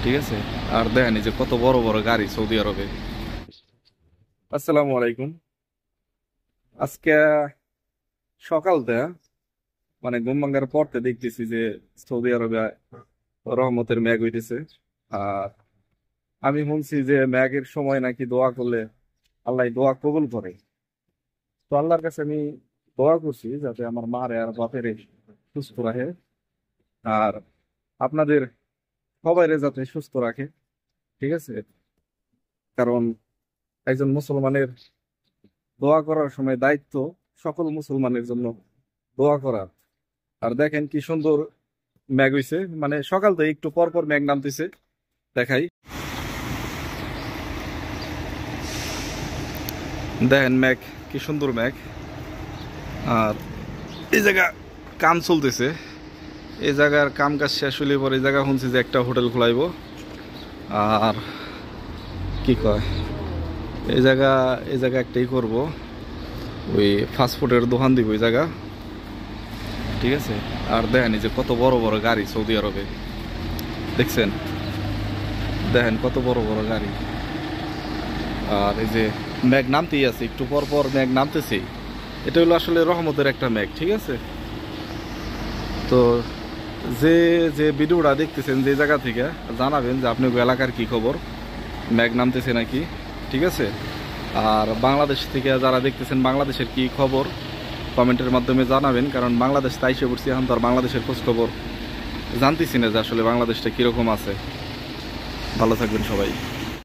ঠিক আছে। আর দেখেন এই যে কত বড় বড় গাড়ি সৌদি আরবে। আসসালামু আলাইকুম। আজকে সকালটা মানে ঘুম ভাঙার পরতে দেখতেছি যে সৌদি আরবে রহমতের মেঘ হইতেছে। আর আমি শুনছি যে মেঘের সময় নাকি দোয়া করলে আল্লাহ দোয়া কবুল করে। তো আল্লাহর কাছে আমি দোয়া করছি যাতে আমার মারে আর বাপের সুস্থ রাখে, আর আপনাদের সবাইরে যাতে সুস্থ রাখে। ঠিক আছে, কারণ একজন মুসলমানের দোয়া করার সময় দায়িত্ব সকল মুসলমানের জন্য দোয়া করা। আর দেখেন কি সুন্দর মেঘ হইছে, মানে সকাল থেকে একটু পর পর মেঘ নামতেছে। দেখাই, দেখেন মেঘ, কি সুন্দর মেঘ। আর এই জায়গা কাম চলতেছে, এই জায়গার কাম কাজ শেষ হলে পরে এই জায়গা শুনছি যে একটা হোটেল খোলাইবো। আর কি কয়, এই জায়গা একটাই করব, ওই ফাস্টফুডের দোকান দিব এই জায়গা। ঠিক আছে। আর দেখেন এই যে কত বড় বড় গাড়ি সৌদি আরবে, দেখছেন? দেখেন কত বড় বড় গাড়ি। আর এই যে মেঘ নামতেই আছে, একটু পর পর মেঘ নামতেছে। এটা হলো আসলে রহমতের একটা মেঘ। ঠিক আছে। তো যে যে ভিডিওটা দেখতেছেন যে জায়গা থেকে, জানাবেন যে আপনি এলাকার কি খবর, মেঘ নামতেছে নাকি। ঠিক আছে। আর বাংলাদেশ থেকে যারা দেখতেছেন বাংলাদেশের কি খবর কমেন্টের মাধ্যমে জানাবেন, কারণ বাংলাদেশ তাই সে পড়ছি, এখন তো আর বাংলাদেশের খোঁজ খবর জানতেছি না যে আসলে বাংলাদেশটা কিরকম আছে। ভালো থাকবেন সবাই।